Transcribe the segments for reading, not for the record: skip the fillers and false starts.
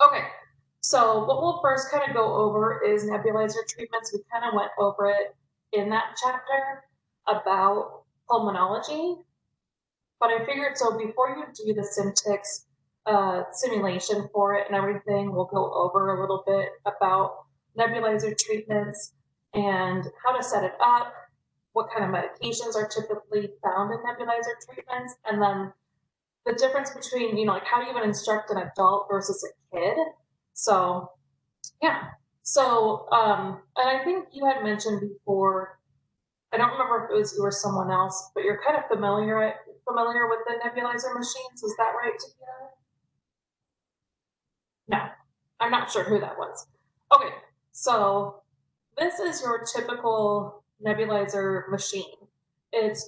Okay, so what we'll first kind of go over is nebulizer treatments. We kind of went over it in that chapter about pulmonology, but I figured so before you do the Simtix simulation for it and everything, we'll go over a little bit about nebulizer treatments and how to set it up, what kind of medications are typically found in nebulizer treatments, and then the difference between, like how do you even instruct an adult versus a kid. So yeah. So and I think you had mentioned before, I don't remember if it was you or someone else, but you're kind of familiar with the nebulizer machines. Is that right, Takia? No, I'm not sure who that was. Okay, so this is your typical nebulizer machine. It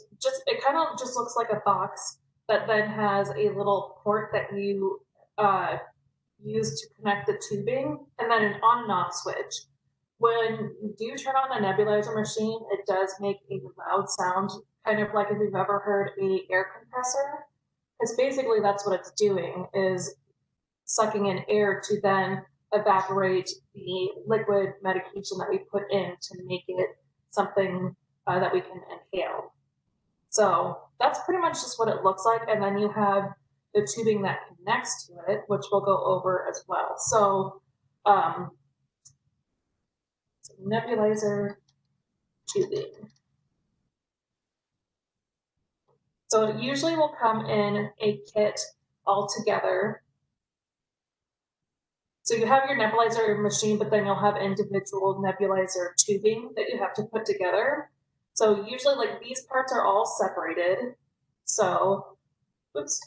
kind of just looks like a box that then has a little port that you use to connect the tubing and then an on and off switch. When you do turn on the nebulizer machine, it does make a loud sound, kind of like if you've ever heard a air compressor. Because basically that's what it's doing, is sucking in air to then evaporate the liquid medication that we put in to make it something that we can inhale. So that's pretty much just what it looks like. And then you have the tubing that connects to it, which we'll go over as well. So nebulizer tubing. So it usually will come in a kit all together. So you have your nebulizer machine, but then you'll have individual nebulizer tubing that you have to put together. So usually like these parts are all separated. So, oops.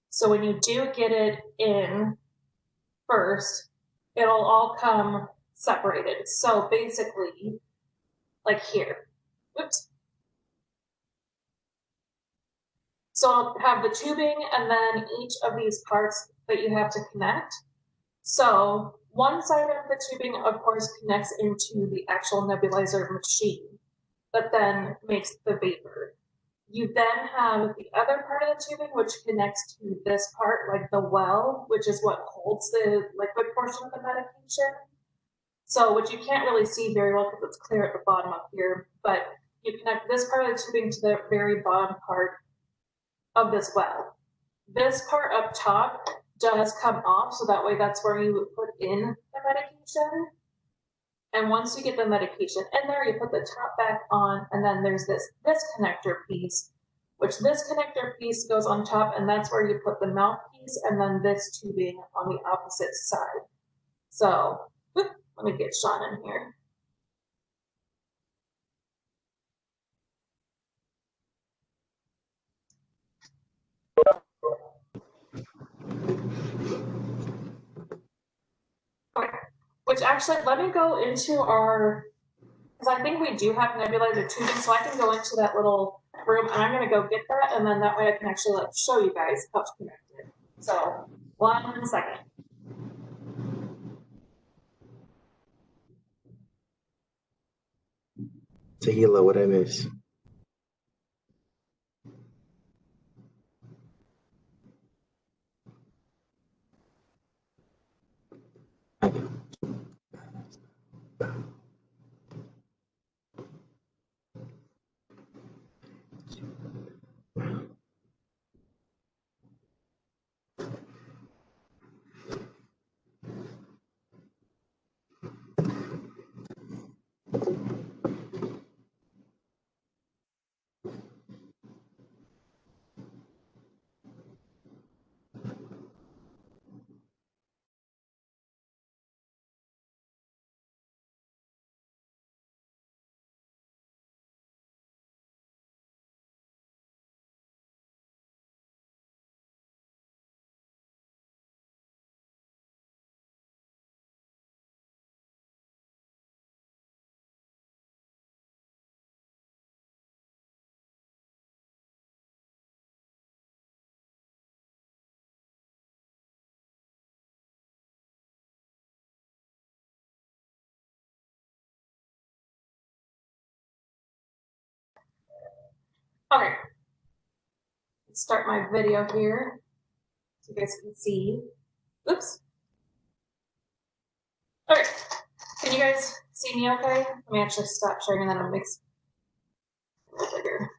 So when you do get it in first, it'll all come separated. So basically, like here, oops. So I'll have the tubing and then each of these parts that you have to connect. So one side of the tubing, of course, connects into the actual nebulizer machine that then makes the vapor. You then have the other part of the tubing, which connects to this part, like the well, which is what holds the liquid portion of the medication. So, which you can't really see very well because it's clear at the bottom up here, but you connect this part of the tubing to the very bottom part of this well. This part up top does come off, so that way that's where you would put in the medication. And once you get the medication in there, you put the top back on, and then there's this connector piece, which this connector piece goes on top, and that's where you put the mouthpiece, and then this tubing on the opposite side. So, whoop, let me get Sean in here. Okay. Which actually, let me go into our, because I think we do have nebulizer tubing, so I can go into that little room and I'm going to go get that, and then that way I can actually like show you guys how to connect it. So 1 second. Tequila, what I miss? start my video here so you guys can see. Oops. Okay, can you guys see me okay? Let me actually stop sharing and then I'll make it a little bigger.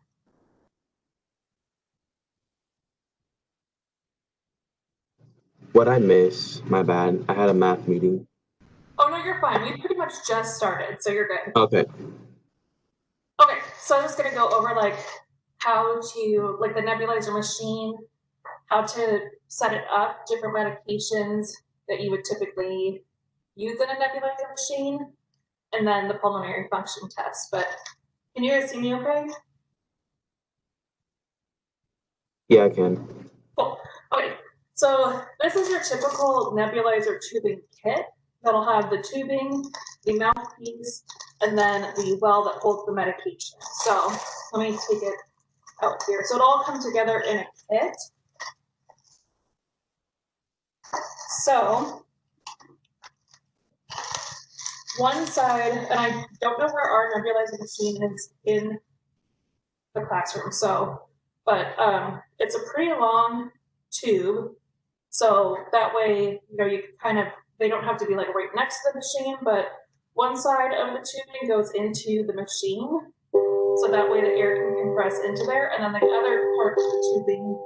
What I miss, my bad. I had a math meeting. Oh no, you're fine. We pretty much just started, so you're good. Okay. Okay, so I'm just gonna go over like how to, like the nebulizer machine, how to set it up, different medications that you would typically use in a nebulizer machine, and then the pulmonary function test. But can you guys see me okay? Yeah, I can. Cool. Okay, so this is your typical nebulizer tubing kit. That'll have the tubing, the mouthpiece, and then the well that holds the medication. So let me take it out here. So it all comes together in a kit. So one side, and I don't know where our nebulizer machine is in the classroom, so, but it's a pretty long tube. So that way, you know, you kind of, they don't have to be like right next to the machine, but one side of the tubing goes into the machine. So that way the air can compress into there. And then the other part of the tubing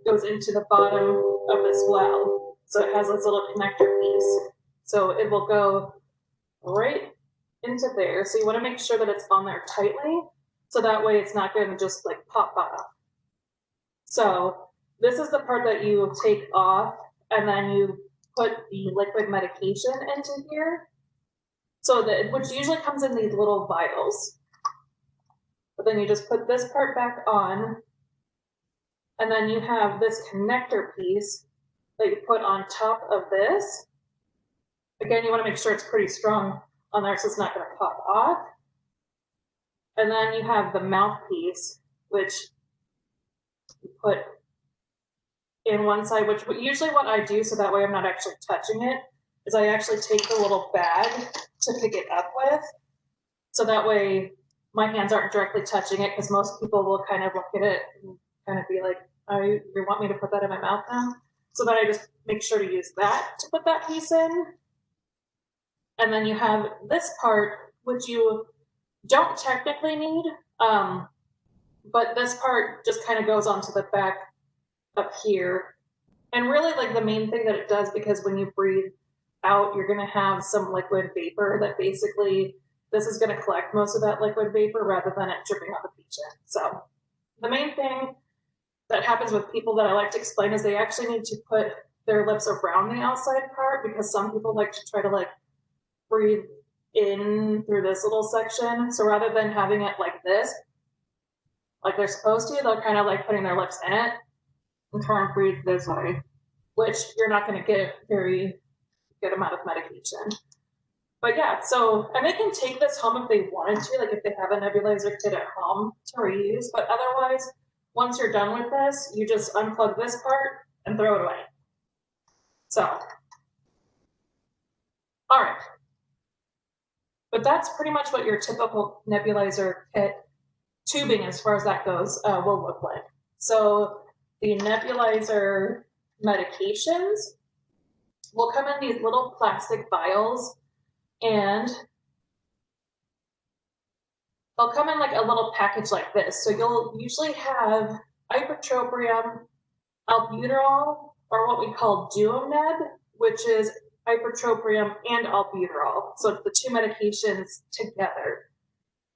goes into the bottom of this well. So it has this little connector piece. So it will go right into there. So you want to make sure that it's on there tightly. So that way it's not going to just like pop off. So this is the part that you take off and then you put the liquid medication into here. So that, which usually comes in these little vials. But then you just put this part back on, and then you have this connector piece that you put on top of this. Again, you want to make sure it's pretty strong on there so it's not going to pop off. And then you have the mouthpiece, which you put in one side, which usually what I do, so that way I'm not actually touching it, is I actually take the little bag to pick it up with. So that way my hands aren't directly touching it, because most people will kind of look at it and kind of be like, oh, you want me to put that in my mouth now? So then I just make sure to use that to put that piece in. And then you have this part, which you don't technically need, but this part just kind of goes onto the back up here. And really, like, the main thing that it does, because when you breathe out, you're going to have some liquid vapor that basically, this is going to collect most of that liquid vapor rather than it dripping on the patient. So the main thing that happens with people that I like to explain is they actually need to put their lips around the outside part, because some people like to try to like breathe in through this little section. So rather than having it like this, like they're supposed to, they're kind of like putting their lips in it and trying to breathe this way, which you're not going to get very good amount of medication. But yeah, so, and they can take this home if they wanted to, like if they have a nebulizer kit at home to reuse, but otherwise, once you're done with this, you just unplug this part and throw it away. So, all right. But that's pretty much what your typical nebulizer kit tubing, as far as that goes, will look like. So the nebulizer medications will come in these little plastic vials, and they'll come in like a little package like this. So you'll usually have ipratropium, albuterol, or what we call duoneb, which is ipratropium and albuterol. So it's the two medications together.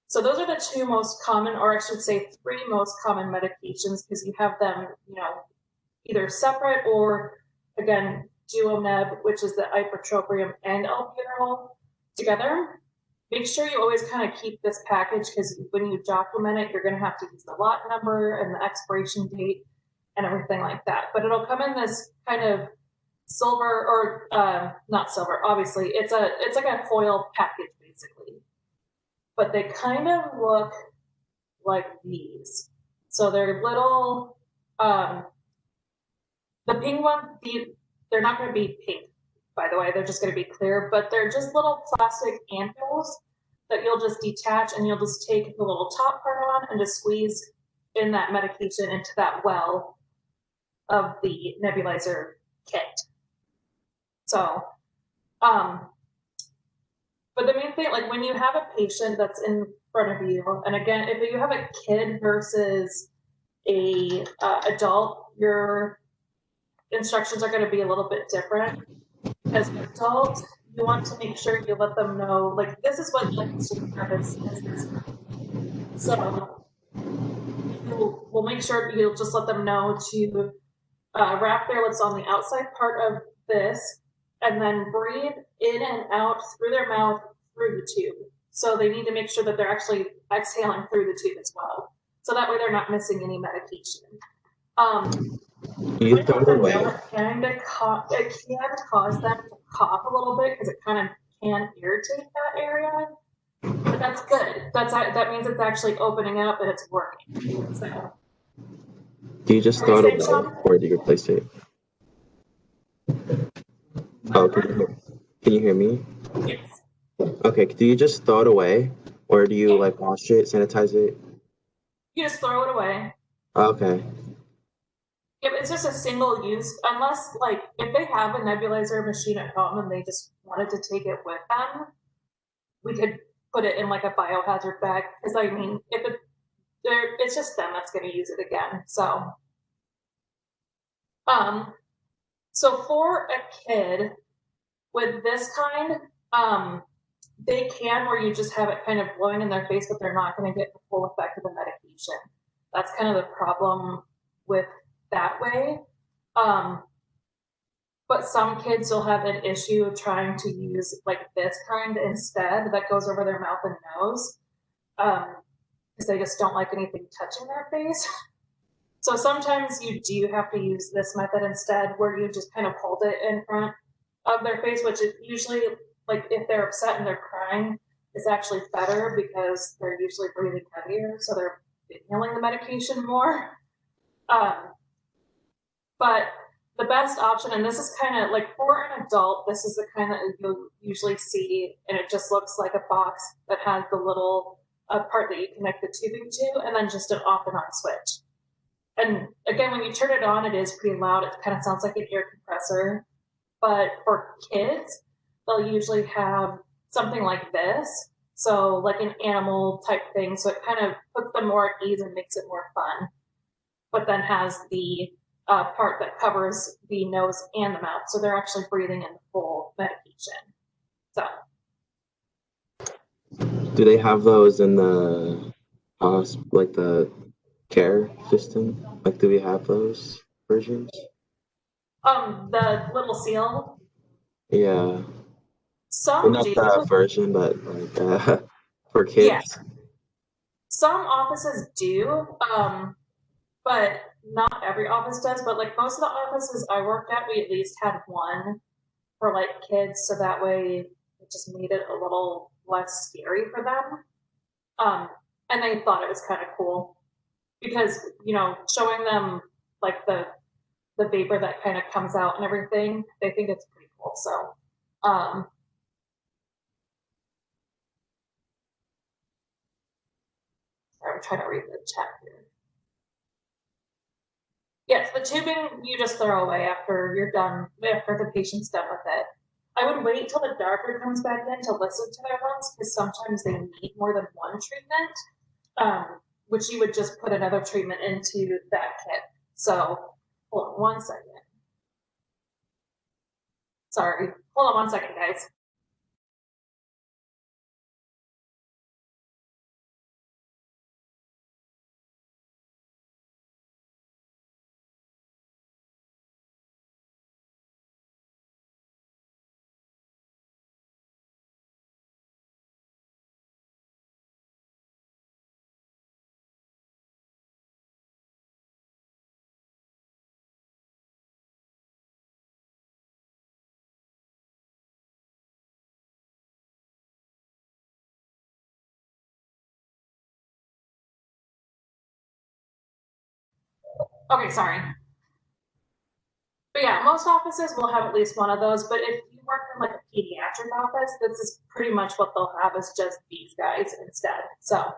So those are the two most common, or I should say three most common medications, because you have them, you know, either separate or, again, duoneb, which is the ipratropium and albuterol together. Make sure you always kind of keep this package, because when you document it, you're going to have to use the lot number and the expiration date and everything like that. But it'll come in this kind of silver, or not silver, obviously. It's like a foil package, basically. But they kind of look like these. So they're little, the pink ones, they're not going to be pink, by the way, they're just going to be clear, but they're just little plastic ampules that you'll just detach, and you'll just take the little top part on and just squeeze in that medication into that well of the nebulizer kit. So, but the main thing, like when you have a patient that's in front of you, and again, if you have a kid versus a adult, your instructions are going to be a little bit different. As an adult, you want to make sure you let them know, like, this is what like is this. So you will make sure you'll just let them know to wrap their lips on the outside part of this, and then breathe in and out through their mouth through the tube. So they need to make sure that they're actually exhaling through the tube as well. So that way they're not missing any medication. You throw it away. It can cause them to cough a little bit because it kind of can irritate that area. But that's good. That means it's actually opening up and it's working. So, Do you just throw it away or do you replace it? Oh, can you hear me? Yes. Okay, do you just throw it away or do you like wash it, sanitize it? You just throw it away. Okay. If it's just a single use, unless like if they have a nebulizer machine at home and they just wanted to take it with them, we could put it in like a biohazard bag. Because I mean, if it's just them that's going to use it again. So, so for a kid with this kind, they can where you just have it kind of blowing in their face, but they're not going to get the full effect of the medication. That's kind of the problem with that way. But some kids will have an issue trying to use like this kind instead that goes over their mouth and nose because they just don't like anything touching their face. So sometimes you do have to use this method instead where you just kind of hold it in front of their face, which is usually like if they're upset and they're crying, is actually better because they're usually breathing heavier, so they're inhaling the medication more. But the best option, and this is kind of like for an adult, this is the kind that you'll usually see, and it just looks like a box that has the little part that you connect the tubing to, and then just an off and on switch. And again, when you turn it on, it is pretty loud. It kind of sounds like an air compressor. But for kids, they'll usually have something like this. So like an animal type thing. So it kind of puts them more at ease and makes it more fun. But then has the part that covers the nose and the mouth. So they're actually breathing in the full medication. So. Do they have those in the like the care system? Like, do we have those versions? The little seal. Yeah. Some Well, do. not the version, but like for kids. Yeah. Some offices do, but not every office does. But like most of the offices I worked at, we at least had one for like kids, so that way it just made it a little less scary for them. And they thought it was kind of cool because showing them like the vapor that kind of comes out and everything, they think it's pretty cool. So, I'm trying to read the chat here. Yes, the tubing you just throw away after you're done, after the patient's done with it. I would wait till the doctor comes back in to listen to their lungs because sometimes they need more than one treatment, which you would just put another treatment into that kit. So hold on 1 second. Sorry, hold on 1 second, guys. Okay, sorry. But yeah, most offices will have at least one of those. But if you work in like a pediatric office, this is pretty much what they'll have is just these guys instead. So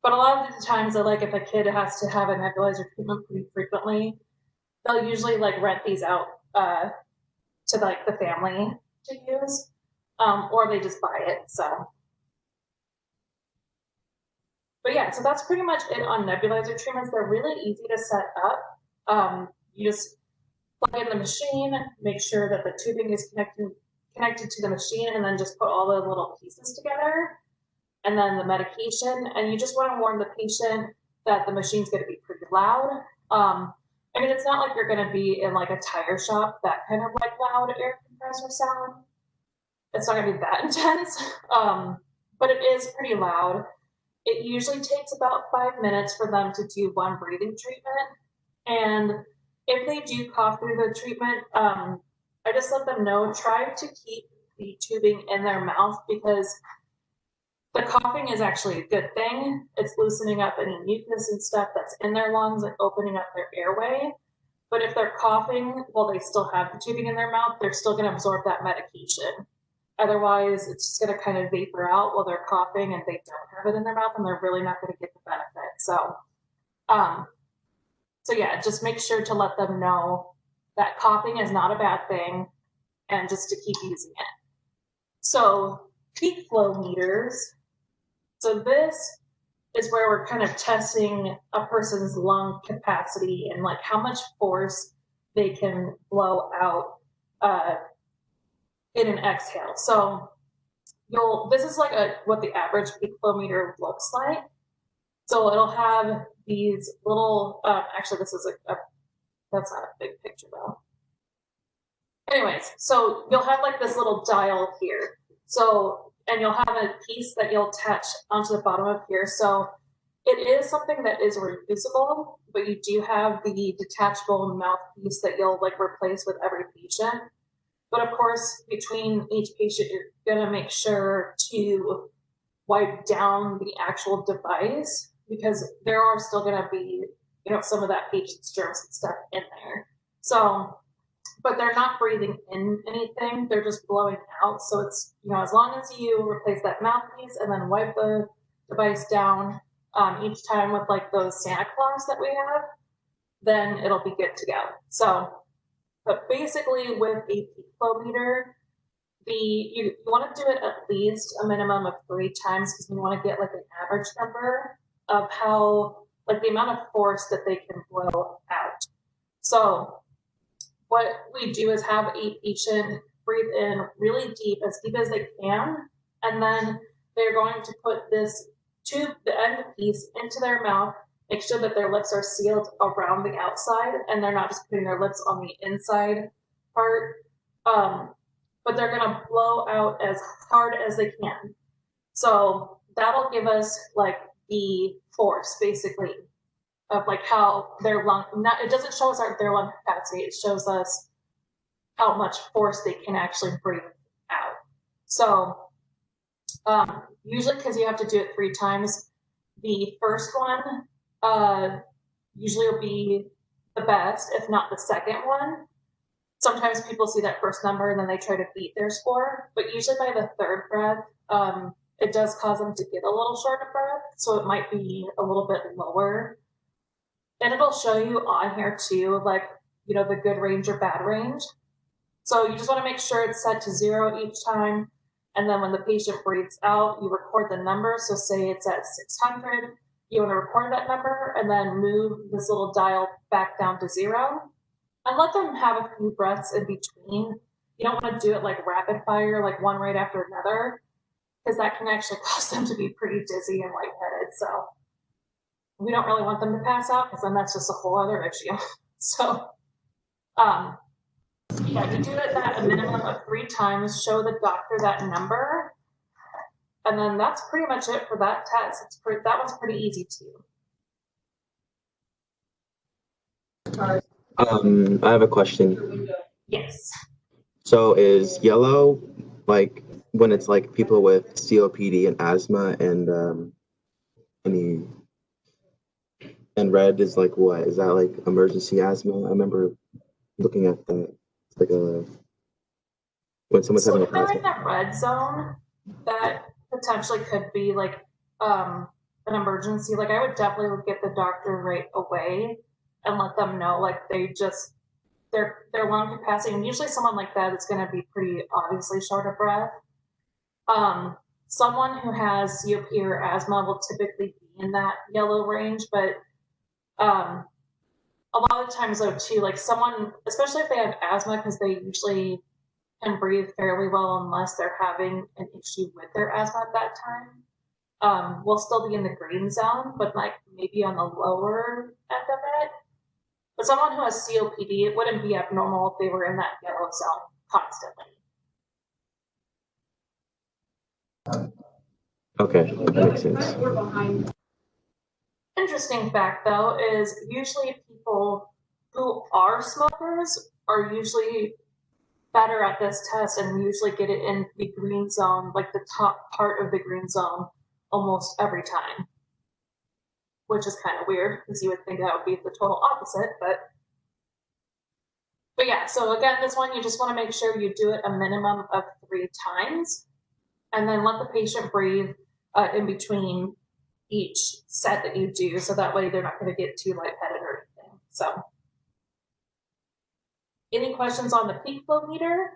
But a lot of the times, like if a kid has to have a nebulizer treatment pretty frequently, they'll usually like rent these out to like the family to use, or they just buy it. So, but yeah, so that's pretty much it on nebulizer treatments. They're really easy to set up. You just plug in the machine, make sure that the tubing is connected to the machine, and then just put all the little pieces together, and then the medication. And you just want to warn the patient that the machine's going to be pretty loud. I mean, it's not like you're going to be in like a tire shop, that kind of like loud air compressor sound. It's not going to be that intense, but it is pretty loud. It usually takes about 5 minutes for them to do one breathing treatment. And if they do cough through the treatment, I just let them know, try to keep the tubing in their mouth because the coughing is actually a good thing. It's loosening up any mucus and stuff that's in their lungs and opening up their airway. But if they're coughing while they still have the tubing in their mouth, they're still going to absorb that medication. Otherwise, it's just going to kind of vapor out while they're coughing and they don't have it in their mouth and they're really not going to get the benefit. Um, so yeah, just make sure to let them know that coughing is not a bad thing and just to keep using it. So peak flow meters. So this is where we're kind of testing a person's lung capacity and like how much force they can blow out in an exhale. So this is like what the average peak flow meter looks like. So it'll have these little, actually this is that's not a big picture though. Anyways, so you'll have like this little dial here. So, and you'll have a piece that you'll attach onto the bottom of here. So it is something that is reusable, but you do have the detachable mouthpiece that you'll like replace with every patient. But of course, between each patient, you're gonna make sure to wipe down the actual device because there are still gonna be, some of that patient's germs and stuff in there. So, but they're not breathing in anything, they're just blowing out. So it's, as long as you replace that mouthpiece and then wipe the device down each time with like those Santa Claus that we have, then it'll be good to go. So, but basically with a peak flow meter, you want to do it at least a minimum of 3 times because we want to get like an average number of how, like the amount of force that they can blow out. So what we do is have a patient breathe in really deep as they can, and then they're going to put this tube, the end piece, into their mouth, make sure that their lips are sealed around the outside and they're not just putting their lips on the inside part. But they're going to blow out as hard as they can. So that'll give us like the force basically of like how their lung, it doesn't show us their lung capacity, it shows us how much force they can actually breathe out. So usually because you have to do it 3 times, the first one usually will be the best, if not the second one. Sometimes people see that first number and then they try to beat their score, but usually by the 3rd breath, it does cause them to get a little short of breath, so it might be a little bit lower. And it'll show you on here too, like, the good range or bad range. So you just want to make sure it's set to 0 each time. And then when the patient breathes out, you record the number. So say it's at 600, you want to record that number and then move this little dial back down to 0. And let them have a few breaths in between. You don't want to do it like rapid fire, like one right after another, because that can actually cause them to be pretty dizzy and lightheaded. So we don't really want them to pass out because then that's just a whole other issue. So, yeah, you do it that a minimum of 3 times, show the doctor that number, and then that's pretty much it for that test. That one's pretty easy too. I have a question. Yes. So is yellow like when it's like people with COPD and asthma and any and red is like what? Is that like emergency asthma? I remember looking at that. It's like when someone's having If they're in asthma. that red zone, that potentially could be like an emergency, like I would definitely get the doctor right away and let them know, like they just their lung capacity, and usually someone like that is going to be pretty obviously short of breath. Someone who has COPD or asthma will typically be in that yellow range, but a lot of times though too, like someone, especially if they have asthma, because they usually can breathe fairly well unless they're having an issue with their asthma at that time. Will still be in the green zone, but like maybe on the lower end of it. But someone who has COPD, it wouldn't be abnormal if they were in that yellow zone constantly. Okay, that makes sense. Interesting fact though is usually people who are smokers are usually better at this test and usually get it in the green zone, like the top part of the green zone, almost every time, which is kind of weird because you would think that would be the total opposite. But yeah, so again, this one you just want to make sure you do it a minimum of 3 times, and then let the patient breathe in between each set that you do, so that way they're not going to get too lightheaded or anything. So, any questions on the peak flow meter?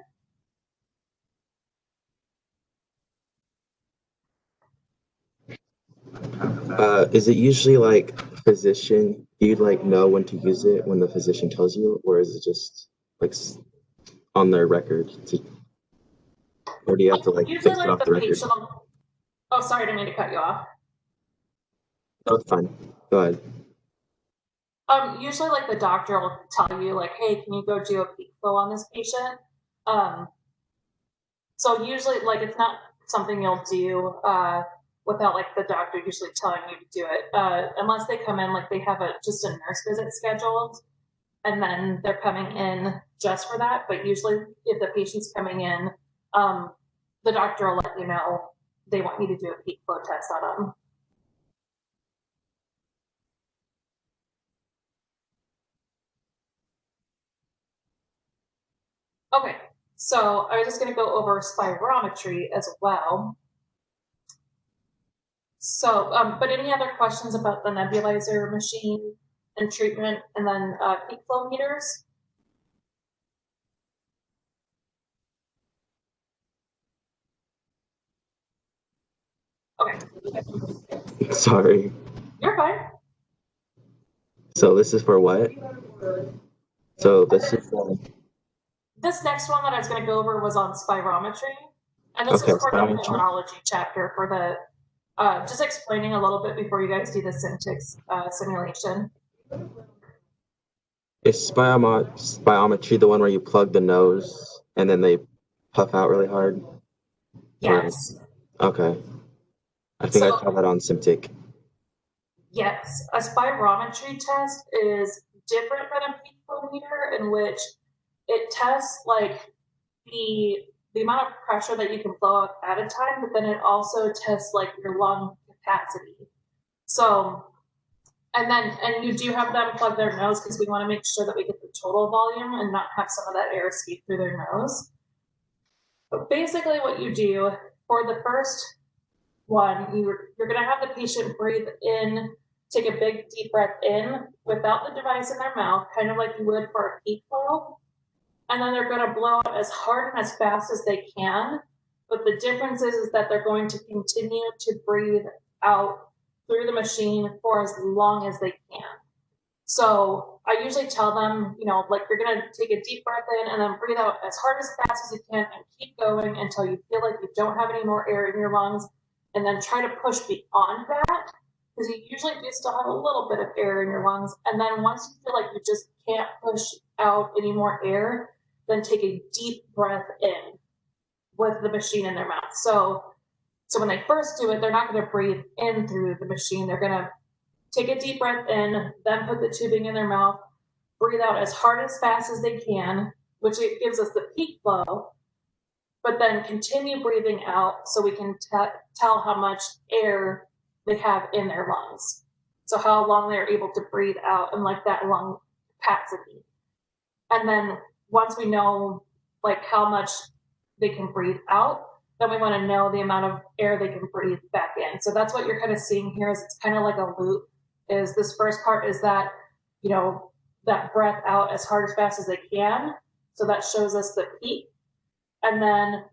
Is it usually like physician? Do you like know when to use it when the physician tells you, or is it just like on their record? Or do you have to like Usually, base it like off the the record? patient. Oh, sorry, I didn't mean to cut you off. Oh, it's fine. Go ahead. Usually, like the doctor will tell you, like, "Hey, can you go do a peak flow on this patient?" So usually, like, it's not something you'll do without like the doctor usually telling you to do it, unless they come in like they have just a nurse visit scheduled, and then they're coming in just for that. But usually, if the patient's coming in, the doctor will let you know they want you to do a peak flow test on them. Okay, so I was just going to go over spirometry as well. So, but any other questions about the nebulizer machine and treatment, and then peak flow meters? Okay, Sorry. you're fine. So this is for what? So this is This next one that I was going to go over was on spirometry, and this okay. is for the Spirometry. pulmonology chapter for the just explaining a little bit before you guys do the Syntix simulation. Is spirometry the one where you plug the nose and then they puff out really hard? Yes. Or, okay. I think I So saw that on Simtic. yes, a spirometry test is different than a peak flow meter, in which it tests like the amount of pressure that you can blow out at a time, but then it also tests like your lung capacity. So, and you do have them plug their nose because we want to make sure that we get the total volume and not have some of that air escape through their nose. But basically, what you do for the first one, you're going to have the patient breathe in, take a big deep breath in without the device in their mouth, kind of like you would for a peak flow. And then they're going to blow out as hard and as fast as they can. But the difference is that they're going to continue to breathe out through the machine for as long as they can. So I usually tell them, like you're going to take a deep breath in and then breathe out as hard as fast as you can and keep going until you feel like you don't have any more air in your lungs, and then try to push beyond that because you usually do still have a little bit of air in your lungs. And then once you feel like you just can't push out any more air, then take a deep breath in with the machine in their mouth. So when they first do it, they're not going to breathe in through the machine. They're going to take a deep breath in, then put the tubing in their mouth, breathe out as hard as fast as they can, which it gives us the peak flow, but then continue breathing out so we can tell how much air they have in their lungs. So how long they're able to breathe out and like that lung capacity. And then once we know like how much they can breathe out, then we want to know the amount of air they can breathe back in. So that's what you're kind of seeing here is it's kind of like a loop. Is this first part is that, that breath out as hard as fast as they can. So that shows us the peak. And then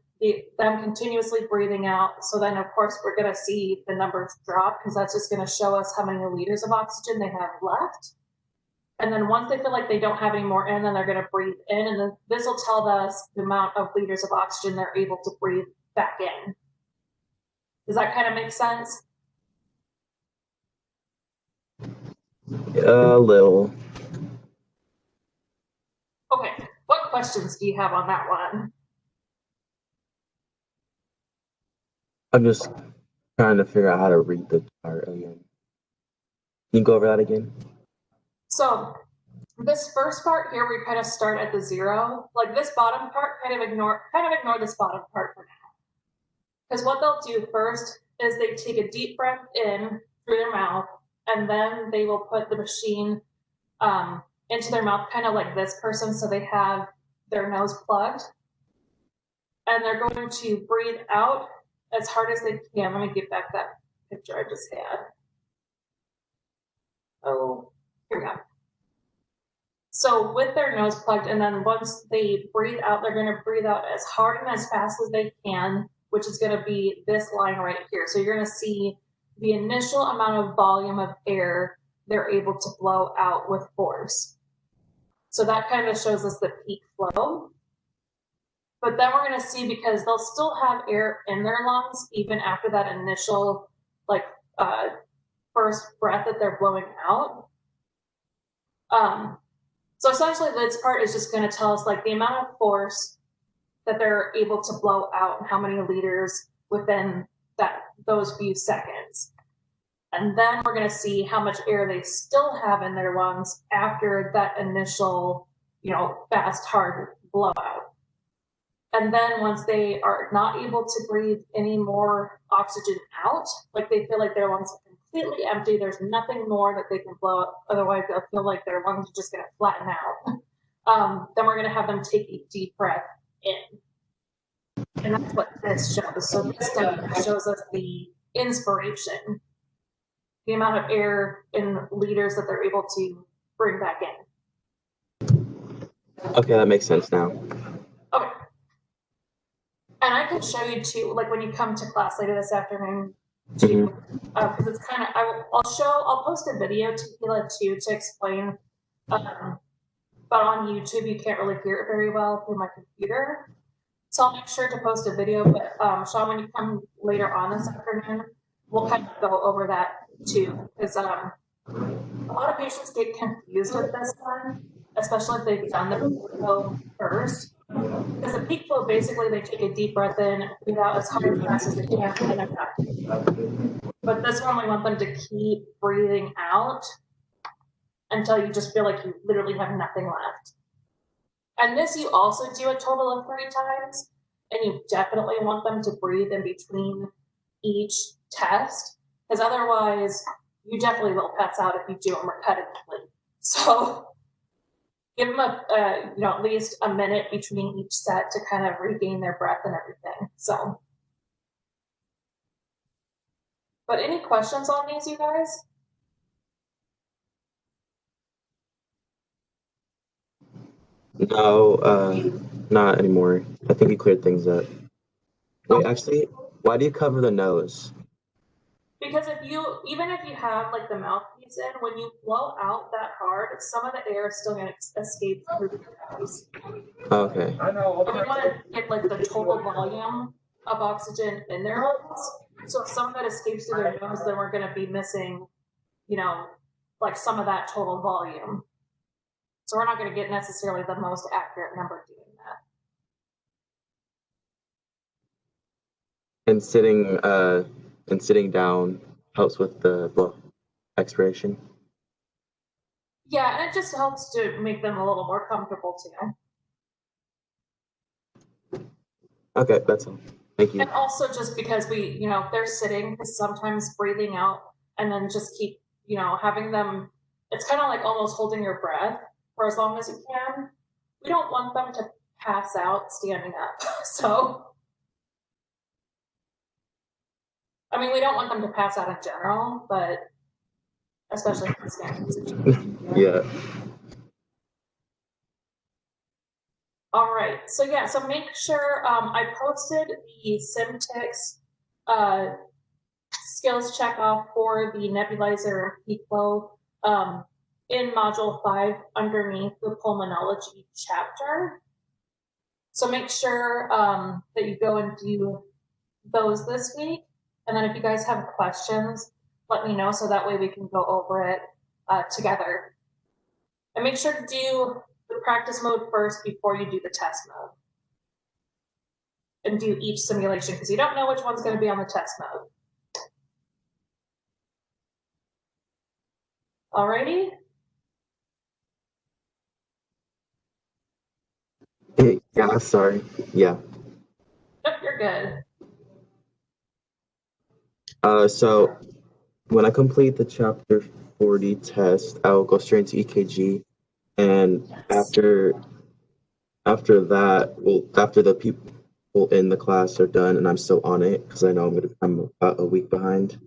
them continuously breathing out. So then, of course, we're going to see the numbers drop because that's just going to show us how many liters of oxygen they have left. And then once they feel like they don't have any more in, then they're going to breathe in. And then this will tell us the amount of liters of oxygen they're able to breathe back in. Does that kind of make sense? A little. Okay. What questions do you have on that one? I'm just trying to figure out how to read the chart again. Can you go over that again? So this first part here, we kind of start at the 0. Like this bottom part, kind of ignore this bottom part for now. Because what they'll do first is they take a deep breath in through their mouth, and then they will put the machine into their mouth, kind of like this person, so they have their nose plugged. And they're going to breathe out as hard as they can. Let me get back that picture I just had. Oh, here we go. So with their nose plugged, and then once they breathe out, they're going to breathe out as hard and as fast as they can, which is going to be this line right here. So you're going to see the initial amount of volume of air they're able to blow out with force. So that kind of shows us the peak flow. But then we're going to see, because they'll still have air in their lungs even after that initial first breath that they're blowing out. So essentially this part is just going to tell us like the amount of force that they're able to blow out and how many liters within those few seconds. And then we're going to see how much air they still have in their lungs after that initial, fast, hard blowout. And then once they are not able to breathe any more oxygen out, like they feel like their lungs are completely empty, there's nothing more that they can blow up, otherwise they'll feel like their lungs are just going to flatten out. Then we're going to have them take a deep breath in. And that's what this shows. So this shows us the inspiration, the amount of air in liters that they're able to bring back in. Okay, that makes sense now. Okay. And I can show you too, like when you come to class later this afternoon, too, because it's kind of, I'll post a video to Hila too to explain, but on YouTube you can't really hear it very well through my computer. So I'll make sure to post a video, but Sean, when you come later on this afternoon, we'll kind of go over that too, because a lot of patients get confused with this one, especially if they've done the peak flow first. Because the peak flow, basically, they take a deep breath in, breathe out as hard and fast as they can, and then back. But this one, we want them to keep breathing out until you just feel like you literally have nothing left. And this you also do a total of 3 times, and you definitely want them to breathe in between each test, because otherwise you definitely will pass out if you do them repetitively. So give them at least a minute between each set to kind of regain their breath and everything. So, but any questions on these, you guys? No, not anymore. I think you cleared things up. Wait, actually, why do you cover the nose? Because even if you have like the mouthpiece in, when you blow out that hard, some of the air is still going to escape through the nose. Okay. And we want to get like the total volume of oxygen in their lungs. So if some of that escapes through their nose, then we're going to be missing, like some of that total volume. So we're not going to get necessarily the most accurate number doing that. And sitting down helps with the expiration. Yeah, and it just helps to make them a little more comfortable too. Okay, that's all. Thank you. And also just because they're sitting, because sometimes breathing out and then just keep, having them, it's kind of like almost holding your breath for as long as you can. We don't want them to pass out standing up. So I mean, we don't want them to pass out in general, but especially for the scanning situation. Yeah. All right, so yeah, so make sure I posted the Simtix skills check off for the nebulizer and peak flow in module 5 underneath the pulmonology chapter. So make sure that you go and do those this week. And then if you guys have questions, let me know so that way we can go over it together. And make sure to do the practice mode first before you do the test mode. And do each simulation because you don't know which one's going to be on the test mode. Alrighty? Yeah, sorry. Yeah. Nope, you're good. So when I complete the chapter 40 test, I will go straight into EKG, and after that, well, after the people in the class are done, and I'm still on it because I know I'm about a week behind.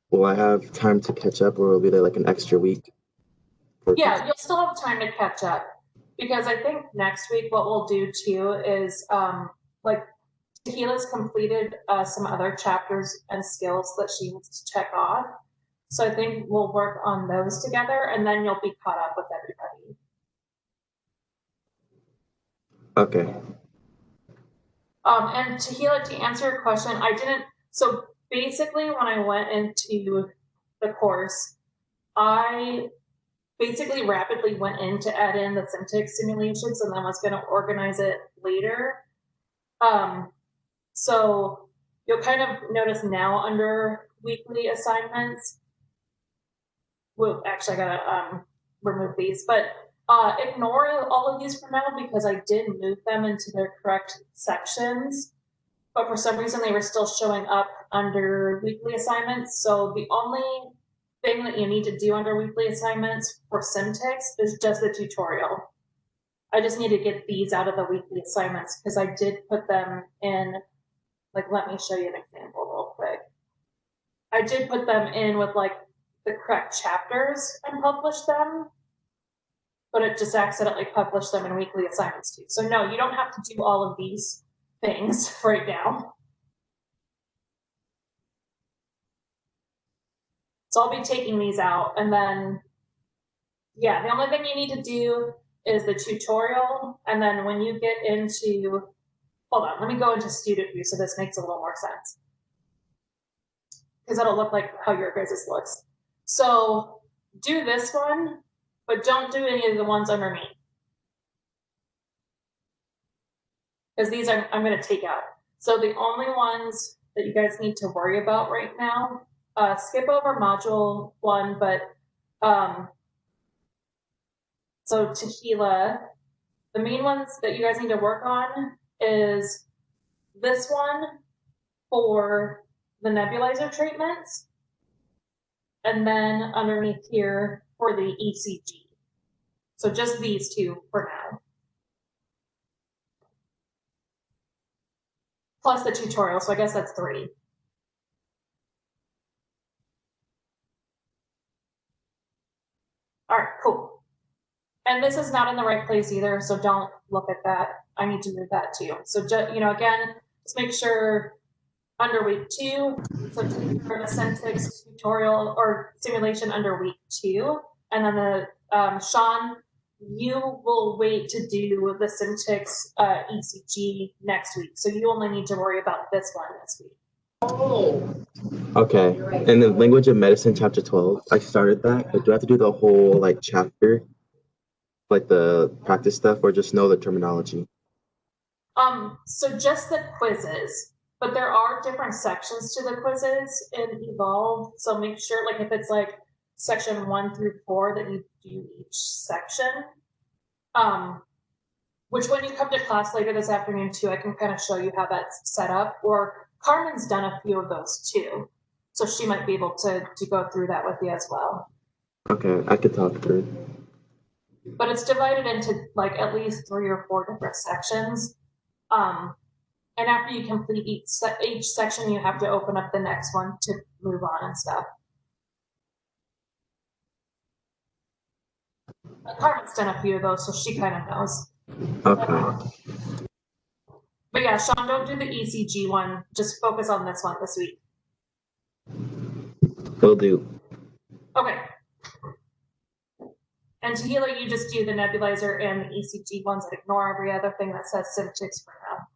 Will I have time to catch up, or will it be there like an extra week? Yeah, you'll still have time to catch up because I think next week what we'll do too is like Tequila's completed some other chapters and skills that she needs to check off. So I think we'll work on those together and then you'll be caught up with everybody. Okay. And Tahila, to answer your question, I didn't. So basically, when I went into the course, I basically rapidly went in to add in the Simtix simulations and then was going to organize it later. So you'll kind of notice now under weekly assignments. Well, actually, I gotta remove these, but ignore all of these for now because I did move them into their correct sections. But for some reason, they were still showing up under weekly assignments. So the only thing that you need to do under weekly assignments for Simtix is just the tutorial. I just need to get these out of the weekly assignments because I did put them in, like, let me show you an example real quick. I did put them in with like the correct chapters and published them, but it just accidentally published them in weekly assignments too. So no, you don't have to do all of these things right now. So I'll be taking these out and then, yeah, the only thing you need to do is the tutorial. And then when you get into, hold on, let me go into student view so this makes a little more sense. Because that'll look like how your guys' looks. So do this one, but don't do any of the ones underneath. Because these I'm going to take out. So the only ones that you guys need to worry about right now, skip over module 1, but so Tahila, the main ones that you guys need to work on is this one for the nebulizer treatments, and then underneath here for the ECG. So just these two for now. Plus the tutorial, so I guess that's 3. All right, cool. And this is not in the right place either, so don't look at that. I need to move that too. So just, again, just make sure under week 2, so for the Simtix tutorial or simulation under week 2, and then the Sean, you will wait to do the Simtix ECG next week. So you only need to worry about this one this week. Okay. And then Language of Medicine, chapter 12. I started that, but do I have to do the whole like chapter, like the practice stuff, or just know the terminology? So just the quizzes, but there are different sections to the quizzes in Evolve. So make sure, like if it's like section 1 through 4, that you do each section. Which when you come to class later this afternoon too, I can kind of show you how that's set up. Or Carmen's done a few of those too, so she might be able to go through that with you as well. Okay, I could talk through. But it's divided into like at least 3 or 4 different sections. And after you complete each section, you have to open up the next one to move on and stuff. Carmen's done a few of those, so she kind of knows. Okay. But yeah, Sean, don't do the ECG one. Just focus on this one this week. Will do. Okay. And Tahila, you just do the nebulizer and the ECG ones and ignore every other thing that says Syntix for now.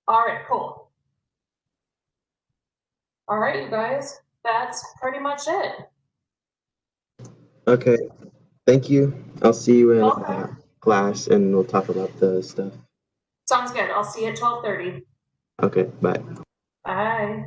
All right, cool. All right, you guys, that's pretty much it. Okay. Thank you. I'll see you in Okay. class, and we'll talk about the stuff. Sounds good. I'll see you at 12:30. Okay. Bye. Bye.